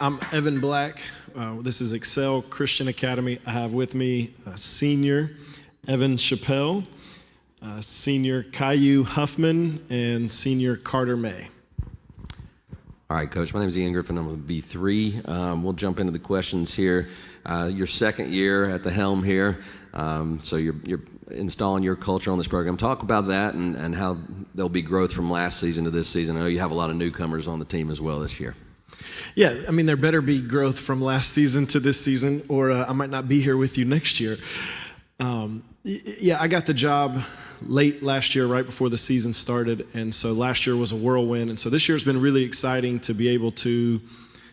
I'm Evan Black. This is Excel Christian Academy. I have with me senior Evan Chappelle, senior Caillou Huffman, and senior Carter May. All right, Coach, my name is Ian Griffin. I'm with B3. We'll jump into the questions here. Your second year at the helm here, so you're installing your culture on this program. Talk about that and how there'll be growth from last season to this season. I know you have a lot of newcomers on the team as well this year. Yeah, I mean, there better be growth from last season to this season, or I might not be here with you next year. I got the job late last year, right before the season started, and so last year was a whirlwind, and so this year has been really exciting to be able to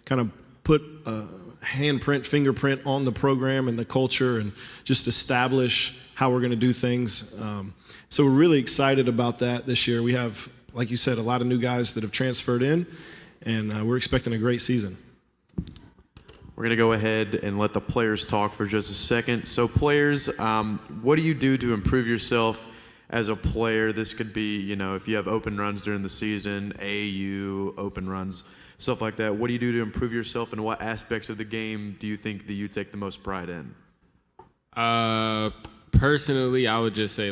kind of put a handprint, fingerprint on the program and the culture and just establish how we're going to do things. So we're really excited about that this year. We have, like you said, a lot of new guys that have transferred in, and we're expecting a great season. We're going to go ahead and let the players talk for just a second. So players, what do you do to improve yourself as a player? This could be, if you have open runs during the season, AAU, open runs, stuff like that. What do you do to improve yourself, and what aspects of the game do you think that you take the most pride in? Personally, I would just say,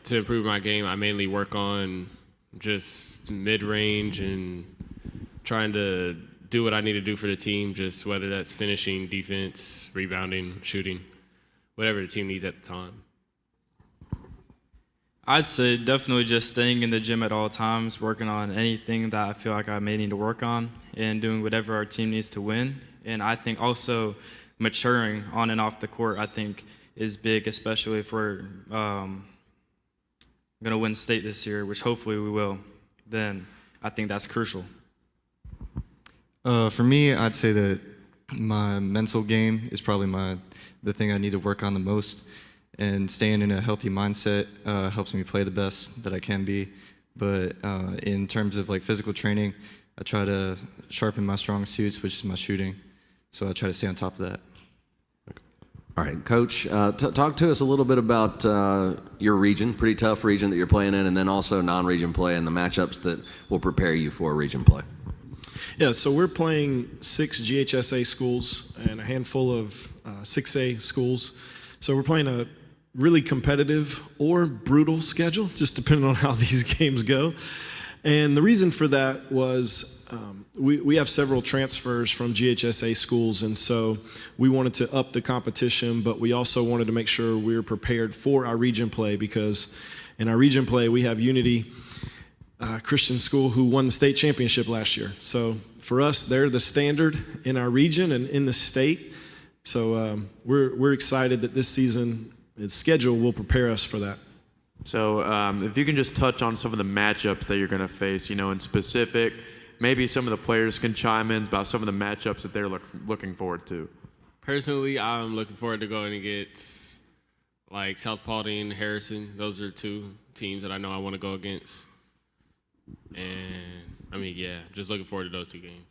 to improve my game, I mainly work on just mid-range and trying to do what I need to do for the team, just whether that's finishing, defense, rebounding, shooting, whatever the team needs at the time. I'd say definitely just staying in the gym at all times, working on anything that I feel like I may need to work on, and doing whatever our team needs to win. And I think also maturing on and off the court, I think, is big, especially if we're going to win state this year, which hopefully we will. Then I think that's crucial. For me, I'd say that my mental game is probably the thing I need to work on the most, and staying in a healthy mindset helps me play the best that I can be. But in terms of physical training, I try to sharpen my strong suits, which is my shooting. So I try to stay on top of that. All right, Coach, talk to us a little bit about your region, pretty tough region that you're playing in, and then also non-region play and the matchups that will prepare you for region play. Yeah, so we're playing 6 GHSA schools and a handful of 6A schools. So we're playing a really competitive or brutal schedule, just depending on how these games go. And the reason for that was we have several transfers from GHSA schools, and so we wanted to up the competition, but we also wanted to make sure we were prepared for our region play, because in our region play we have Unity Christian School, who won the state championship last year. So for us, they're the standard in our region and in the state. So we're excited that this season, its schedule will prepare us for that. So if you can just touch on some of the matchups that you're going to face, in specific, maybe some of the players can chime in about some of the matchups that they're looking forward to. Personally, I'm looking forward to going against South Paulding, Harrison. Those are 2 teams that I know I want to go against. And just looking forward to those 2 games.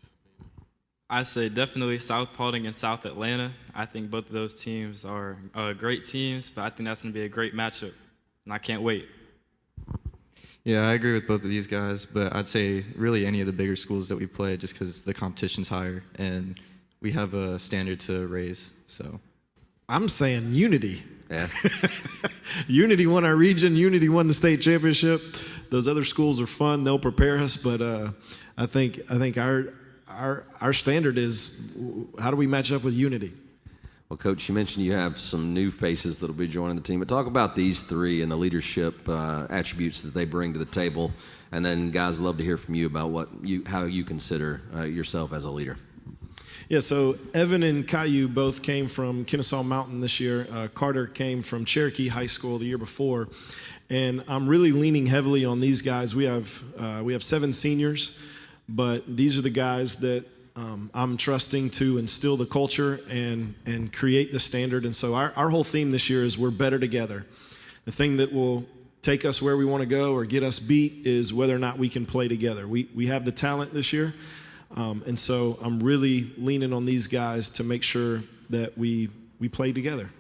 I say definitely South Paulding and South Atlanta. I think both of those teams are great teams, but I think that's going to be a great matchup, and I can't wait. Yeah, I agree with both of these guys, but I'd say really any of the bigger schools that we play, just because the competition's higher and we have a standard to raise. So I'm saying Unity. Yeah. Unity won our region. Unity won the state championship. Those other schools are fun. They'll prepare us, but I think our standard is, how do we match up with Unity? Well, Coach, you mentioned you have some new faces that will be joining the team, but talk about these 3 and the leadership attributes that they bring to the table. And then, guys, love to hear from you about how you consider yourself as a leader. Yeah, so Evan and Caillou both came from Kennesaw Mountain this year. Carter came from Cherokee High School the year before. And I'm really leaning heavily on these guys. We have 7 seniors, but these are the guys that I'm trusting to instill the culture and create the standard. And so our whole theme this year is we're better together. The thing that will take us where we want to go or get us beat is whether or not we can play together. We have the talent this year. And so I'm really leaning on these guys to make sure that we play together.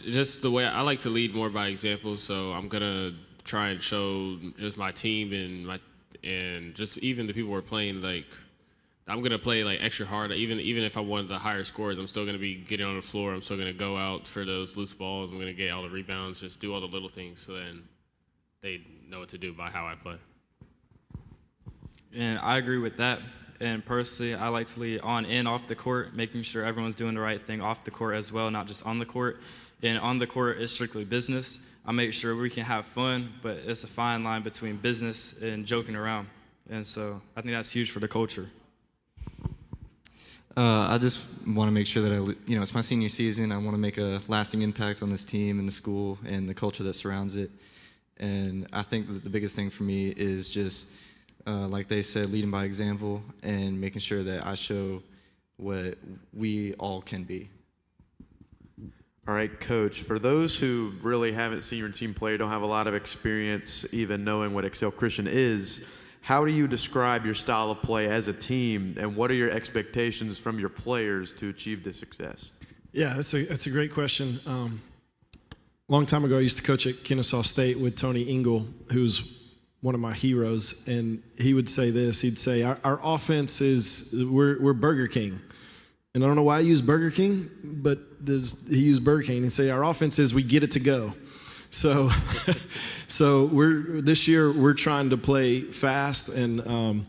Just the way I like to lead more by example, so I'm gonna try and show just my team and and just even the people who are playing, like, I'm gonna play like extra hard. Even if I wanted the higher scores, I'm still gonna be getting on the floor. I'm still gonna go out for those loose balls. I'm gonna get all the rebounds, just do all the little things, so then they know what to do by how I play. And I agree with that. And personally, I like to lead on and off the court, making sure everyone's doing the right thing off the court as well, not just on the court. And on the court, it's strictly business. I make sure we can have fun, but it's a fine line between business and joking around. And so I think that's huge for the culture. I just want to make sure that it's my senior season. I want to make a lasting impact on this team and the school and the culture that surrounds it. And I think that the biggest thing for me is just, like they said, leading by example and making sure that I show what we all can be. All right, Coach, for those who really haven't seen your team play, don't have a lot of experience even knowing what Excel Christian is, how do you describe your style of play as a team, and what are your expectations from your players to achieve this success? Yeah, that's a great question. Long time ago, I used to coach at Kennesaw State with Tony Ingle, who's one of my heroes, and he would say this. He'd say, our offense is, we're Burger King. And I don't know why I use Burger King, but he used Burger King. He'd say, our offense is we get it to go. So this year we're trying to play fast, and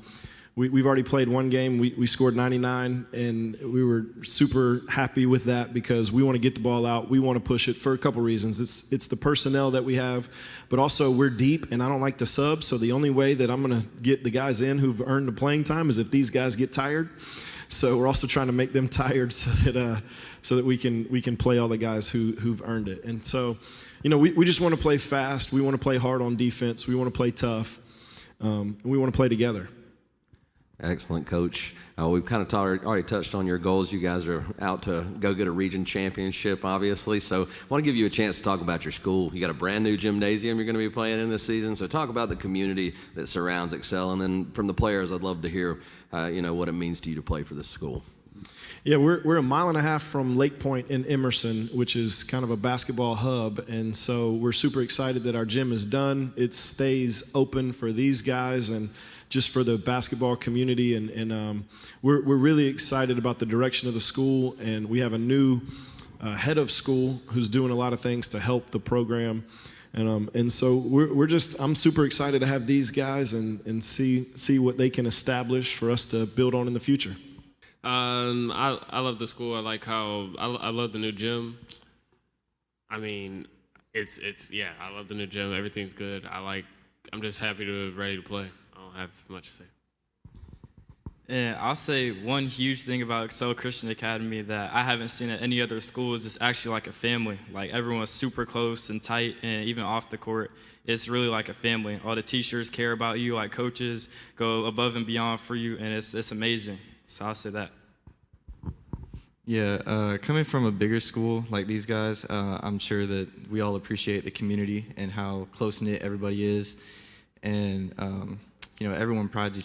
we've already played one game. We scored 99, and we were super happy with that because we want to get the ball out. We want to push it for a couple reasons. It's the personnel that we have, but also we're deep, and I don't like to sub. So the only way that I'm going to get the guys in who've earned the playing time is if these guys get tired. So we're also trying to make them tired so that we can play all the guys who've earned it. And so, we just want to play fast. We want to play hard on defense. We want to play tough. And we want to play together. Excellent, Coach. We've kind of already touched on your goals. You guys are out to go get a region championship, obviously. So I want to give you a chance to talk about your school. You got a brand new gymnasium you're going to be playing in this season. So talk about the community that surrounds Excel. And then from the players, I'd love to hear, what it means to you to play for this school. Yeah, we're a mile and a half from Lake Point in Emerson, which is kind of a basketball hub. And so we're super excited that our gym is done. It stays open for these guys and just for the basketball community. And we're really excited about the direction of the school. And we have a new head of school who's doing a lot of things to help the program. And so I'm super excited to have these guys and see what they can establish for us to build on in the future. I love the school. I like how I love the new gym. I mean, I love the new gym. Everything's good. I'm just ready to play. I don't have much to say. And I'll say one huge thing about Excel Christian Academy that I haven't seen at any other school is it's actually like a family. Like everyone's super close and tight, and even off the court, it's really like a family. All the teachers care about you, like coaches go above and beyond for you, and it's amazing. So I'll say that. Yeah, coming from a bigger school like these guys, I'm sure that we all appreciate the community and how close-knit everybody is. And, everyone prides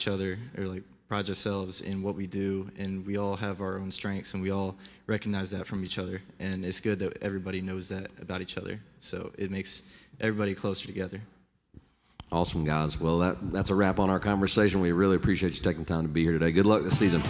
ourselves in what we do, and we all have our own strengths, and we all recognize that from each other. And it's good that everybody knows that about each other. So it makes everybody closer together. Awesome, guys. Well, that's a wrap on our conversation. We really appreciate you taking time to be here today. Good luck this season.